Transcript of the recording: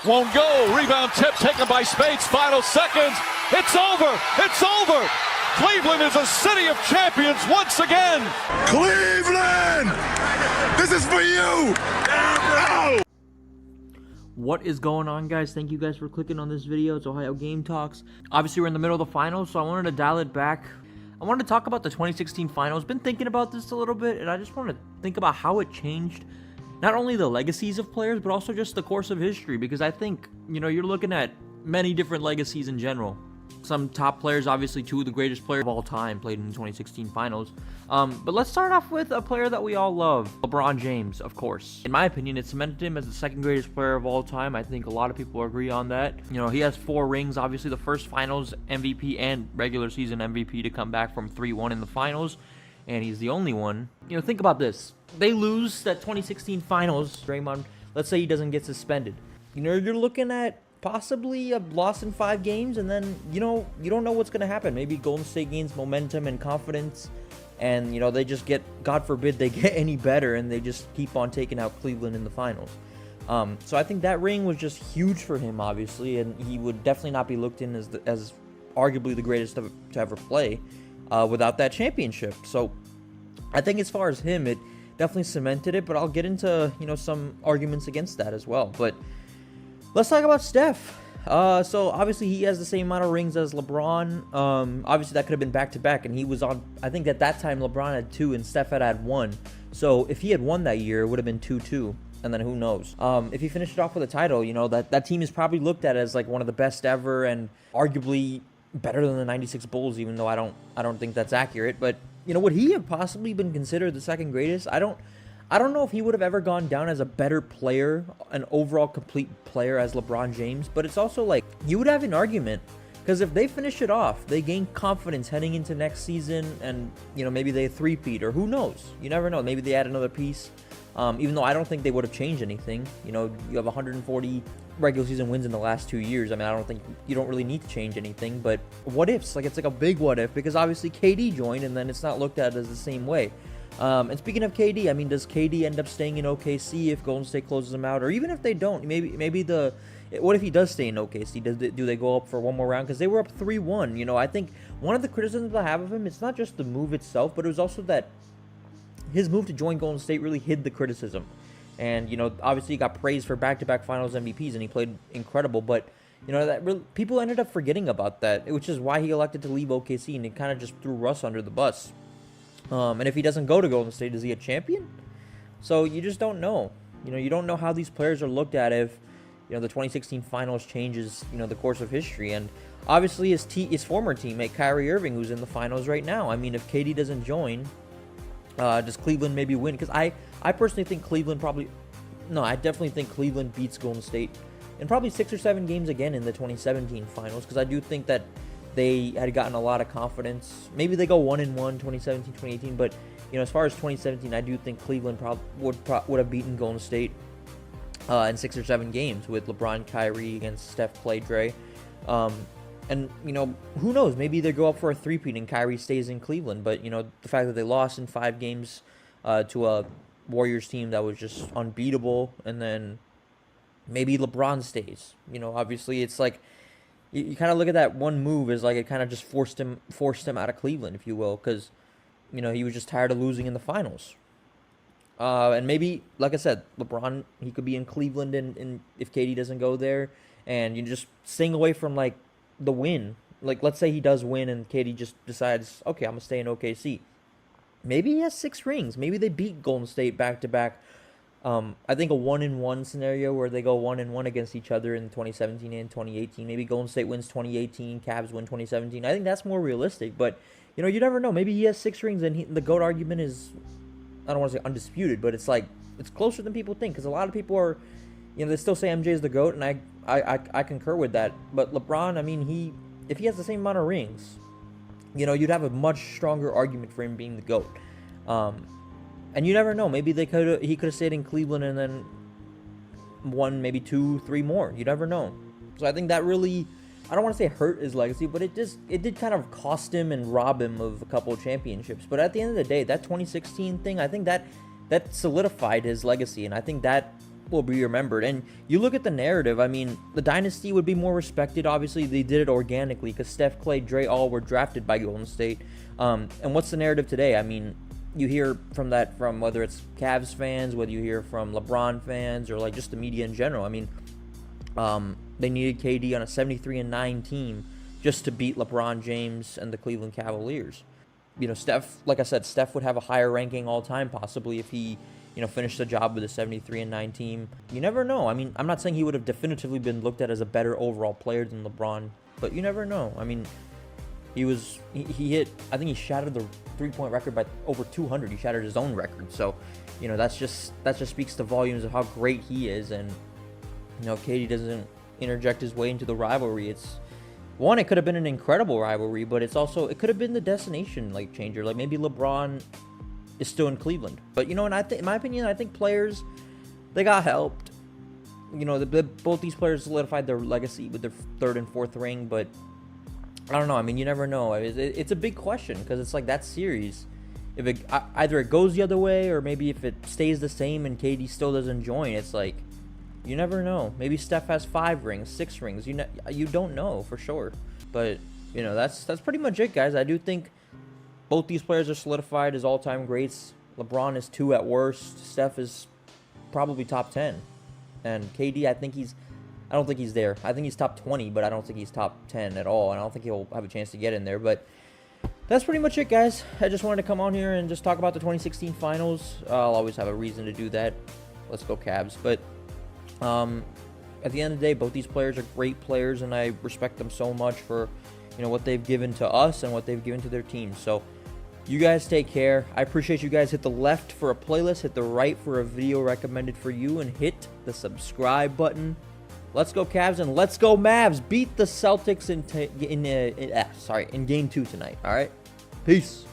Won't go. Rebound tip taken by Spades. Final seconds. It's over. It's over. Cleveland is a city of champions once again. Cleveland! This is for you! Oh! What is going on, guys? Thank you guys for clicking on this video. It's Ohio Game Talks. Obviously, we're in the middle of the finals, so I wanted to dial it back. I wanted to talk about the 2016 finals. Been thinking about this a little bit, and I just want to think about how it changed not only the legacies of players, but also just the course of history. Because I think, you're looking at many different legacies in general. Some top players, obviously two of the greatest players of all time played in the 2016 finals. But let's start off with a player that we all love, LeBron James, of course. In my opinion, it cemented him as the second greatest player of all time. I think a lot of people agree on that. He has 4 rings, obviously the first finals MVP and regular season MVP to come back from 3-1 in the finals. And he's the only one. Think about this. They lose that 2016 finals. Draymond, let's say he doesn't get suspended. You're looking at possibly a loss in 5 games, and then you don't know what's going to happen. Maybe Golden State gains momentum and confidence, and they just get, God forbid they get any better, and they just keep on taking out Cleveland in the finals. So I think that ring was just huge for him, obviously, and he would definitely not be looked in as arguably the greatest to ever play without that championship. So I think as far as him, it definitely cemented it, but I'll get into some arguments against that as well. But let's talk about Steph. So obviously he has the same amount of rings as LeBron. Obviously that could have been back-to-back, and he was on, I think at that time LeBron had 2 and Steph had 1. So if he had won that year, it would have been 2-2, and then who knows. If he finished it off with a title, that team is probably looked at as like one of the best ever, and arguably better than the 96 Bulls, even though I don't think that's accurate. But would he have possibly been considered the second greatest? I don't know if he would have ever gone down as a better player, an overall complete player as LeBron James, but it's also like, you would have an argument, because if they finish it off, they gain confidence heading into next season, and, maybe they three-peat, or who knows? You never know. Maybe they add another piece, even though I don't think they would have changed anything. You have 140 regular season wins in the last 2 years. I mean, I don't think you don't really need to change anything, but what ifs? Like, it's like a big what if, because obviously KD joined, and then it's not looked at as the same way. And speaking of KD, I mean, does KD end up staying in OKC if Golden State closes him out? Or even if they don't, what if he does stay in OKC? Do they go up for one more round? Because they were up 3-1. I think one of the criticisms I have of him, it's not just the move itself, but it was also that his move to join Golden State really hid the criticism. And, obviously he got praised for back-to-back finals MVPs, and he played incredible, but that really, people ended up forgetting about that, which is why he elected to leave OKC, and it kind of just threw Russ under the bus. And if he doesn't go to Golden State, is he a champion? So you just don't know. You don't know how these players are looked at if, the 2016 finals changes, the course of history. And obviously his former teammate, Kyrie Irving, who's in the finals right now. I mean, if KD doesn't join, does Cleveland maybe win? Because I personally think Cleveland I definitely think Cleveland beats Golden State in probably 6 or 7 games again in the 2017 finals, because I do think that they had gotten a lot of confidence. Maybe they go 1-1, 2017, 2018, but as far as 2017, I do think Cleveland would have beaten Golden State in 6 or 7 games with LeBron, Kyrie against Steph, Klay, Dre. And who knows? Maybe they go up for a 3-peat and Kyrie stays in Cleveland. But the fact that they lost in 5 games to a Warriors team that was just unbeatable, and then maybe LeBron stays. Obviously it's like, you kind of look at that one move as like it kind of just forced him out of Cleveland, if you will, because he was just tired of losing in the finals. And maybe, like I said, LeBron, he could be in Cleveland, and if KD doesn't go there, and you just staying away from like the win. Like, let's say he does win, and KD just decides, okay, I'm gonna stay in OKC. Maybe he has 6 rings. Maybe they beat Golden State back to back. I think a 1-1 scenario where they go 1-1 against each other in 2017 and 2018. Maybe Golden State wins 2018, Cavs win 2017. I think that's more realistic, but you never know. Maybe he has 6 rings, and the GOAT argument is, I don't want to say undisputed, but it's like, it's closer than people think, because a lot of people are, they still say MJ is the GOAT, and I concur with that. But LeBron, I mean, if he has the same amount of rings, you'd have a much stronger argument for him being the GOAT. And you never know. Maybe he could have stayed in Cleveland and then won maybe 2-3 more. You never know. So I think that really, I don't want to say hurt his legacy, but it did kind of cost him and rob him of a couple of championships. But at the end of the day, that 2016 thing, I think that solidified his legacy, and I think that will be remembered. And you look at the narrative, I mean, the dynasty would be more respected. Obviously, they did it organically because Steph, Klay, Dre all were drafted by Golden State. And what's the narrative today? I mean, you hear from whether it's Cavs fans, whether you hear from LeBron fans, or like just the media in general. I mean, they needed KD on a 73-9 team just to beat LeBron James and the Cleveland Cavaliers. You know, Steph, like I said, Steph would have a higher ranking all time possibly if he, you know, finished the job with a 73-9 team. You never know. I mean, I'm not saying he would have definitively been looked at as a better overall player than LeBron, but you never know. I mean, he hit, I think he shattered the three-point record by over 200. He shattered his own record. So, you know, that just speaks to volumes of how great he is. And, you know, KD doesn't interject his way into the rivalry. It could have been an incredible rivalry, but it could have been the destination like changer. Like maybe LeBron is still in Cleveland, but you know, and in my opinion, I think players, they got helped. You know, both these players solidified their legacy with their third and fourth ring, but I don't know. I mean, you never know. It's a big question because it's like that series. If either it goes the other way, or maybe if it stays the same and KD still doesn't join, it's like, you never know. Maybe Steph has 5 rings, 6 rings. You don't know for sure. But, you know, that's pretty much it, guys. I do think both these players are solidified as all-time greats. LeBron is 2 at worst. Steph is probably top 10. And KD, I don't think he's there. I think he's top 20, but I don't think he's top 10 at all. And I don't think he'll have a chance to get in there. But that's pretty much it, guys. I just wanted to come on here and just talk about the 2016 finals. I'll always have a reason to do that. Let's go Cavs. But at the end of the day, both these players are great players, and I respect them so much for, you know, what they've given to us and what they've given to their team. So you guys take care. I appreciate you guys. Hit the left for a playlist, hit the right for a video recommended for you, and hit the subscribe button. Let's go Cavs and let's go Mavs. Beat the Celtics in game 2 tonight. All right, peace.